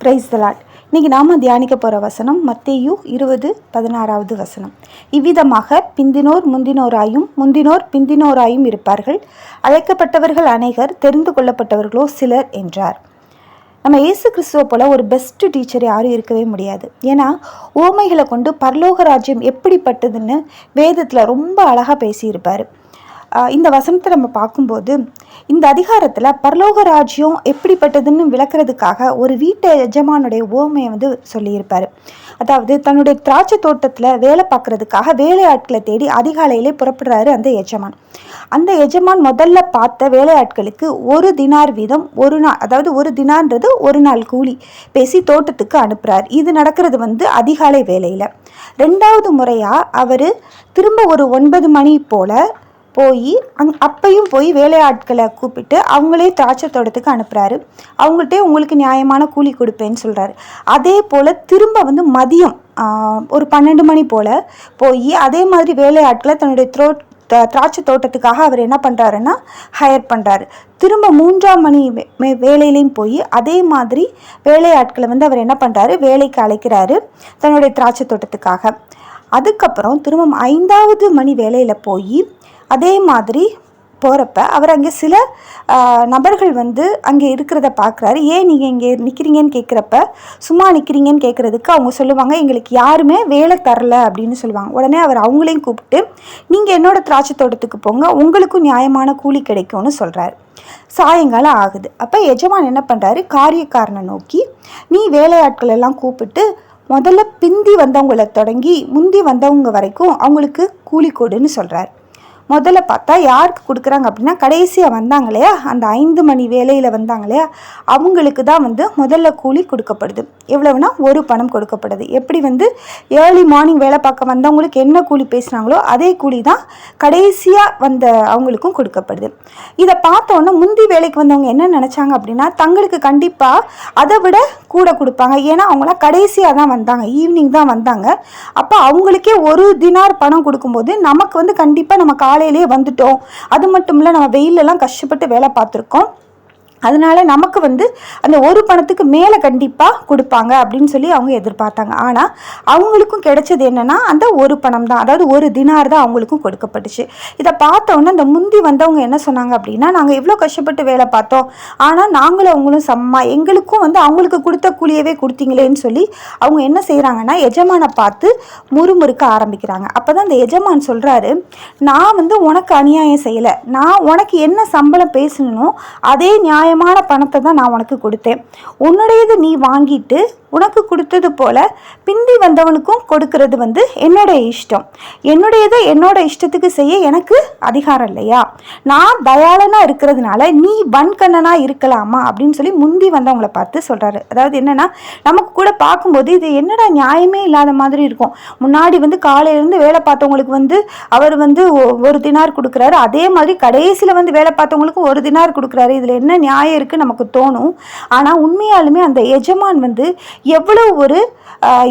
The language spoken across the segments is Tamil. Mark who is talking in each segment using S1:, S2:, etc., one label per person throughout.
S1: Praise the Lord. இன்னைக்கு நாம தியானிக்க போகிற வசனம் மத்தேயு 20:16 வசனம். இவ்விதமாக பிந்தினோர் முந்தினோராயும் முந்தினோர் பிந்தினோராயும் இருப்பார்கள். அழைக்கப்பட்டவர்கள் அநேகர், தெரிந்து கொள்ளப்பட்டவர்களோ சிலர் என்றார். நம்ம இயேசு கிறிஸ்துவை போல ஒரு பெஸ்ட் டீச்சர் யாரும் இருக்கவே முடியாது. ஏன்னா ஓமைகளை கொண்டு பரலோக ராஜ்யம் எப்படிப்பட்டதுன்னு வேதத்தில் ரொம்ப அழகாக பேசியிருப்பார். இந்த வசனத்தை நம்ம பார்க்கும்போது இந்த அதிகாரத்தில் பரலோக ராஜ்யம் எப்படிப்பட்டதுன்னு விளக்குறதுக்காக ஒரு வீட்டு எஜமானுடைய ஓமையை சொல்லியிருப்பார். அதாவது தன்னுடைய திராட்சை தோட்டத்தில் வேலை பார்க்குறதுக்காக வேலையாட்களை தேடி அதிகாலையிலே புறப்படுறாரு அந்த எஜமான். அந்த எஜமான் முதல்ல பார்த்த வேலையாட்களுக்கு 1 தினார் வீதம் ஒரு நாள், அதாவது 1 தினார்ன்றது ஒரு நாள் கூலி பேசி தோட்டத்துக்கு அனுப்புகிறார். இது நடக்கிறது அதிகாலை வேலையில். 2வது முறையாக அவர் திரும்ப ஒரு 9 மணி போல் அப்பையும் போய் வேலையாட்களை கூப்பிட்டு அவங்களே திராட்சை தோட்டத்துக்கு அனுப்புகிறாரு. அவங்கள்ட்டே உங்களுக்கு நியாயமான கூலி கொடுப்பேன்னு சொல்கிறாரு. அதே போல் திரும்ப மதியம் ஒரு 12 மணி போல் போய் அதே மாதிரி வேலையாட்களை தன்னுடைய திராட்சை தோட்டத்துக்காக அவர் என்ன பண்ணுறாருன்னா ஹையர் பண்ணுறாரு. திரும்ப 3ஆம் மணி வேலையிலையும் போய் அதே மாதிரி வேலையாட்களை அவர் என்ன பண்ணுறாரு, வேலைக்கு அழைக்கிறாரு தன்னுடைய திராட்சை தோட்டத்துக்காக. அதுக்கப்புறம் திரும்ப 5வது மணி வேலையில் போய் அதே மாதிரி போகிறப்ப அவர் அங்கே சில நபர்கள் அங்கே இருக்கிறத பார்க்குறாரு. ஏன் நீங்கள் இங்கே நிற்கிறீங்கன்னு கேட்குறப்ப, சும்மா நிற்கிறீங்கன்னு கேட்குறதுக்கு அவங்க சொல்லுவாங்க, எங்களுக்கு யாருமே வேலை தரல அப்படின்னு சொல்லுவாங்க. உடனே அவர் அவங்களையும் கூப்பிட்டு, நீங்கள் என்னோட திராட்சை தோட்டத்துக்கு போங்க, உங்களுக்கும் நியாயமான கூலி கிடைக்கும்னு சொல்கிறாரு. சாயங்காலம் ஆகுது. அப்போ எஜமான் என்ன பண்ணுறாரு, காரியக்காரனை நோக்கி, நீ வேலையாட்கள் எல்லாம் கூப்பிட்டு முதல்ல பிந்தி வந்தவங்களை தொடங்கி முந்தி வந்தவங்க வரைக்கும் அவங்களுக்கு கூலி கொடுன்னு சொல்கிறார். முதல்ல பார்த்தா யாருக்கு கொடுக்குறாங்க அப்படின்னா, கடைசியாக வந்தாங்க இல்லையா, அந்த 5 மணி வேலையில் வந்தாங்க இல்லையா, அவங்களுக்கு தான் முதல்ல கூலி கொடுக்கப்படுது. எவ்வளவுனா 1 பணம் கொடுக்கப்படுது. எப்படி ஏர்லி மார்னிங் வேலை பார்க்க வந்தவங்களுக்கு என்ன கூலி பேசுனாங்களோ அதே கூலி தான் கடைசியாக வந்த அவங்களுக்கும் கொடுக்கப்படுது. இதை பார்த்தோன்னா முந்தி வேலைக்கு வந்தவங்க என்ன நினச்சாங்க அப்படின்னா, தங்களுக்கு கண்டிப்பாக அதை விட கூட கொடுப்பாங்க. ஏன்னா அவங்களாம் கடைசியாக தான் வந்தாங்க, ஈவினிங் தான் வந்தாங்க. அப்போ அவங்களுக்கே 1 தினார் பணம் கொடுக்கும்போது நமக்கு கண்டிப்பாக நம்ம காலையிலேயே வந்துட்டோம், அது மட்டும் இல்லை நம்ம வெயிலெல்லாம் கஷ்டப்பட்டு வேலை பார்த்துருக்கோம், அதனால நமக்கு அந்த 1 பணத்துக்கு மேலே கண்டிப்பாக கொடுப்பாங்க அப்படின்னு சொல்லி அவங்க எதிர்பார்த்தாங்க. ஆனால் அவங்களுக்கும் கிடைச்சது என்னென்னா அந்த 1 பணம் தான், அதாவது 1 தினார் தான் அவங்களுக்கும் கொடுக்கப்பட்டுச்சு. இதை பார்த்தோன்னே அந்த முந்தி வந்தவங்க என்ன சொன்னாங்க அப்படின்னா, நாங்கள் எவ்வளோ கஷ்டப்பட்டு வேலை பார்த்தோம், ஆனால் நாங்களும் அவங்களும் சம்மா, எங்களுக்கும் அவங்களுக்கு கொடுத்த கூலியவே கொடுத்தீங்களேன்னு சொல்லி அவங்க என்ன செய்கிறாங்கன்னா எஜமானை பார்த்து முறுமுறுக்க ஆரம்பிக்கிறாங்க. அப்போ தான் அந்த எஜமான் சொல்கிறாரு, நான் உனக்கு அநியாயம் செய்யலை, நான் உனக்கு என்ன சம்பளம் பேசணுமோ அதே நியாயமான பணத்தை தான் நான் உனக்கு கொடுத்தேன். உன்னுடையது நீ வாங்கிட்டு உனக்கு கொடுத்தது போல பிந்தி வந்தவனுக்கும் கொடுக்கறது என்னுடைய இஷ்டம். என்னுடையதை என்னோட இஷ்டத்துக்கு செய்ய எனக்கு அதிகாரம் இல்லையா? நான் தயாளனா இருக்கிறதுனால நீ வன்கண்ணனா இருக்கலாமா அப்படின்னு சொல்லி முந்தி வந்தவங்களை பார்த்து சொல்றாரு. அதாவது என்னன்னா, நமக்கு கூட பார்க்கும்போது இது என்னடா நியாயமே இல்லாத மாதிரி இருக்கும். முன்னாடி காலையிலேருந்து வேலை பார்த்தவங்களுக்கு அவர் 1 தினார் கொடுக்குறாரு, அதே மாதிரி கடைசியில் வேலை பார்த்தவங்களுக்கு 1 தினார் கொடுக்குறாரு. இதில் என்ன நியாயம் இருக்குன்னு நமக்கு தோணும். ஆனால் உண்மையாலுமே அந்த எஜமான் எவ்வளவு ஒரு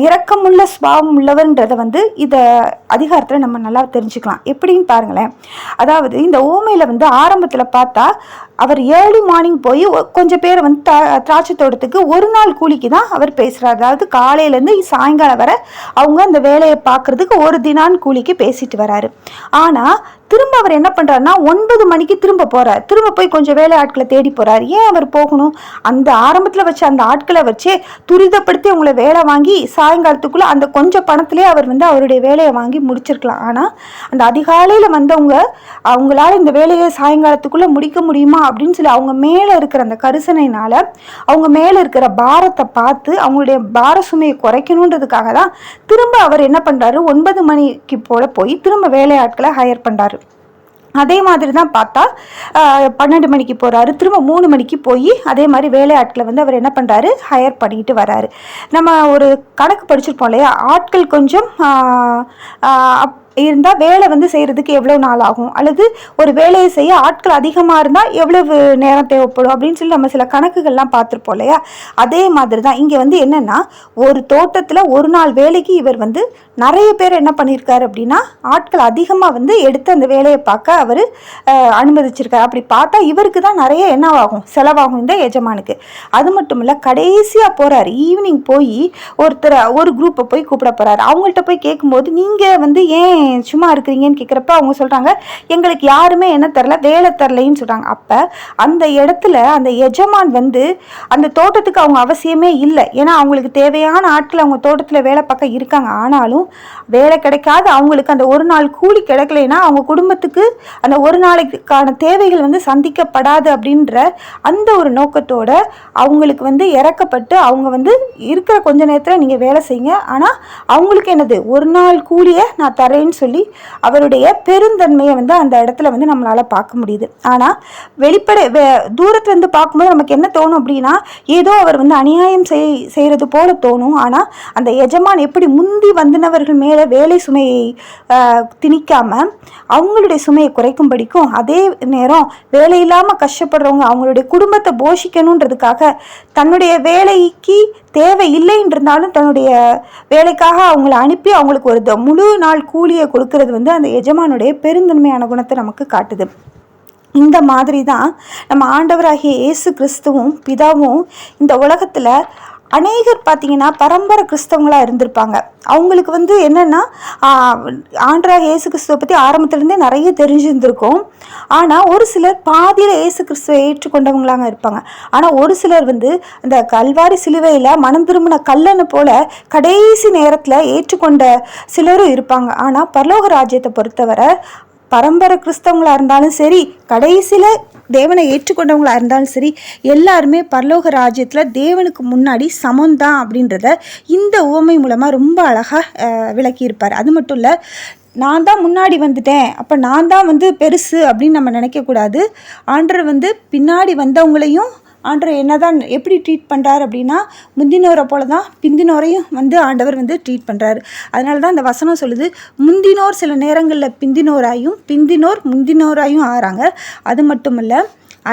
S1: இரக்கமுள்ள சுபாவம் உள்ளவர்ன்றதை இதை அதிகாரத்தில் நம்ம நல்லா தெரிஞ்சுக்கலாம். எப்படின்னு பாருங்களேன். அதாவது இந்த ஓமையில் ஆரம்பத்தில் பார்த்தா அவர் ஏர்லி மார்னிங் போய் கொஞ்சம் பேர் திராட்சை தோட்டத்துக்கு 1 நாள் கூலிக்கு தான் அவர் பேசுகிறார். அதாவது காலையிலேருந்து சாயங்காலம் வரை அவங்க அந்த வேலையை பார்க்குறதுக்கு 1 தினார் கூலிக்கு பேசிட்டு வராரு. ஆனால் திரும்ப அவர் என்ன பண்ணுறாருன்னா 9 மணிக்கு திரும்ப போகிறார். திரும்ப போய் கொஞ்சம் வேலை ஆட்களை தேடி போகிறார். ஏன் அவர் போகணும்? அந்த ஆரம்பத்தில் வச்ச அந்த ஆட்களை வச்சே துரிதப்படுத்தி அவங்கள வேலை வாங்கி சாயங்காலத்துக்குள்ளே அந்த கொஞ்சம் பணத்திலே அவர் அவருடைய வேலையை வாங்கி முடிச்சிருக்கலாம். ஆனால் அந்த அதிகாலையில் வந்தவங்க அவங்களால இந்த வேலையை சாயங்காலத்துக்குள்ளே முடிக்க முடியுமா அப்படின்னு சொல்லி அவங்க மேலே இருக்கிற அந்த கரிசனையினால அவங்க மேலே இருக்கிற பாரத்தை பார்த்து அவங்களுடைய பார சுமையை குறைக்கணுன்றதுக்காக தான் திரும்ப அவர் என்ன பண்ணுறாரு, 9 மணிக்கு போல போய் திரும்ப வேலையாட்களை ஹையர் பண்ணுறாரு. அதே மாதிரி தான் பார்த்தா 12 மணிக்கு போகிறாரு, திரும்ப 3 மணிக்கு போய் அதே மாதிரி வேலையாட்களை அவர் என்ன பண்ணுறாரு, ஹையர் பண்ணிக்கிட்டு வராரு. நம்ம ஒரு கணக்கு படிச்சிருப்போம் இல்லையா, ஆட்கள் கொஞ்சம் இருந்தால் வேலை வந்து செய்கிறதுக்கு எவ்வளோ நாள் ஆகும், அல்லது ஒரு வேலையை செய்ய ஆட்கள் அதிகமாக இருந்தால் எவ்வளவு நேரம் தேவைப்படும் அப்படின்னு சொல்லி நம்ம சில கணக்குகள்லாம் பார்த்துருப்போம் இல்லையா. அதே மாதிரி தான் இங்கே வந்து என்னென்னா, ஒரு தோட்டத்தில் ஒரு நாள் வேலைக்கு இவர் வந்து நிறைய பேர் என்ன பண்ணியிருக்காரு அப்படின்னா, ஆட்கள் அதிகமாக வந்து எடுத்து அந்த வேலையை பார்க்க அவர் அனுமதிச்சிருக்காரு. அப்படி பார்த்தா இவருக்கு தான் நிறைய என்னவாகும், செலவாகும் இந்த எஜமானுக்கு. அது மட்டும் இல்லை, கடைசியாக போகிறாரு, ஈவினிங் போய் ஒரு குரூப்பை போய் கூப்பிட போகிறாரு. அவங்கள்ட்ட போய் கேட்கும்போது நீங்கள் வந்து ஏன் சும்மா இருக்கிறீங்கன்னு கேட்குறப்ப அவங்க சொல்கிறாங்க, எங்களுக்கு யாருமே என்ன தரல, வேலை தரலைன்னு சொல்கிறாங்க. அப்போ அந்த இடத்துல அந்த எஜமான் வந்து அந்த தோட்டத்துக்கு அவங்க அவசியமே இல்லை. ஏன்னா அவங்களுக்கு தேவையான ஆட்கள் அவங்க தோட்டத்தில் வேலை பார்க்க இருக்காங்க. ஆனாலும் வேலை கிடைக்காத அவங்களுக்கு அந்த ஒரு நாள் கூலி கிடைக்கலைன்னா அவங்க குடும்பத்துக்கு அந்த ஒரு நாளைக்கான தேவைகள் வந்து சந்திக்கப்படாது அப்படின்ற அந்த ஒரு நோக்கத்தோட அவங்களுக்கு வந்து இறக்கப்பட்டு அவங்க வந்து இருக்கிற கொஞ்ச நேரத்தில் நீங்கள் வேலை செய்யுங்க, ஆனால் அவங்களுக்கு என்னது ஒரு நாள் கூலியை நான் தரேன்னு சொல்லி அவருடைய பெருந்தன்மையை வந்து அந்த இடத்துல வந்து நம்மளால் பார்க்க முடியுது. ஆனால் தூரத்துலேருந்து பார்க்கும்போது நமக்கு என்ன தோணும் அப்படின்னா, ஏதோ அவர் வந்து அநியாயம் செய்கிறது போல தோணும். ஆனால் அந்த எஜமான் எப்படி முந்தி வந்தினவர்கள் மேலே வேலை சுமையை திணிக்காமல் அவங்களுடைய சுமையை குறைக்கும்படிக்கும், அதே நேரம் வேலை இல்லாமல் கஷ்டப்படுறவங்க அவங்களுடைய குடும்பத்தை போஷிக்கணுன்றதுக்காக தன்னுடைய வேலைக்கு தேவை இல்லைன்றிருந்தாலும் தன்னுடைய வேலைக்காக அவங்கள அனுப்பி அவங்களுக்கு ஒரு முழு நாள் கூலியை கொடுக்கறது வந்து அந்த எஜமானுடைய பெருந்தன்மையான குணத்தை நமக்கு காட்டுது. இந்த மாதிரி தான் நம்ம ஆண்டவராகிய இயேசு கிறிஸ்துவும் பிதாவும் இந்த உலகத்தில் அநேகர் பார்த்திங்கன்னா பரம்பரை கிறிஸ்தவங்களாக இருந்திருப்பாங்க. அவங்களுக்கு வந்து என்னென்னா, ஆண்டவராகிய இயேசு கிறிஸ்துவை பற்றி ஆரம்பத்துலேருந்தே நிறைய தெரிஞ்சிருந்திருக்கும். ஆனால் ஒரு சிலர் பாதியில் இயேசு கிறிஸ்துவை ஏற்றுக்கொண்டவங்களாக இருப்பாங்க. ஆனால் ஒரு சிலர் வந்து அந்த கல்வாரி சிலுவையில் மனம் திரும்பின கல்லனை போல் கடைசி நேரத்தில் ஏற்றுக்கொண்ட சிலரும் இருப்பாங்க. ஆனால் பரலோக ராஜ்யத்தை பொறுத்தவரை பரம்பரை கிறிஸ்தவங்களாக இருந்தாலும் சரி, கடைசியில் தேவனை ஏற்றுக்கொண்டவங்களாக இருந்தாலும் சரி, எல்லாருமே பரலோக ராஜ்யத்தில் தேவனுக்கு முன்னாடி சமந்தான் அப்படின்றத இந்த உவமை மூலமாக ரொம்ப அழகாக விளக்கியிருப்பார். அது மட்டும் இல்லை, நான் தான் முன்னாடி வந்துட்டேன், அப்போ நான் தான் வந்து பெருசு அப்படின்னு நம்ம நினைக்கக்கூடாது. ஆண்டவர் வந்து பின்னாடி வந்தவங்களையும் ஆண்டவர் என்னதான் எப்படி ட்ரீட் பண்ணுறாரு அப்படின்னா, முந்தினோரை போல தான் பிந்தினோரையும் வந்து ஆண்டவர் வந்து ட்ரீட் பண்ணுறாரு. அதனால தான் இந்த வசனம் சொல்லுது, முந்தினோர் சில நேரங்களில் பிந்தினோராயும் பிந்தினோர் முந்தினோராயும் ஆகிறாங்க. அது மட்டும் இல்லை,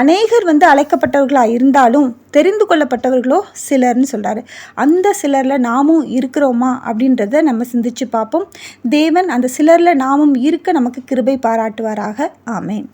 S1: அநேகர் வந்து அழைக்கப்பட்டவர்களாக இருந்தாலும் தெரிந்து கொள்ளப்பட்டவர்களோ சிலர்னு சொல்கிறாரு. அந்த சிலரில் நாமும் இருக்கிறோமா அப்படின்றத நம்ம சிந்திச்சு பார்ப்போம். தேவன் அந்த சிலரில் நாமும் இருக்க நமக்கு கிருபை பாராட்டுவாராக. ஆமேன்.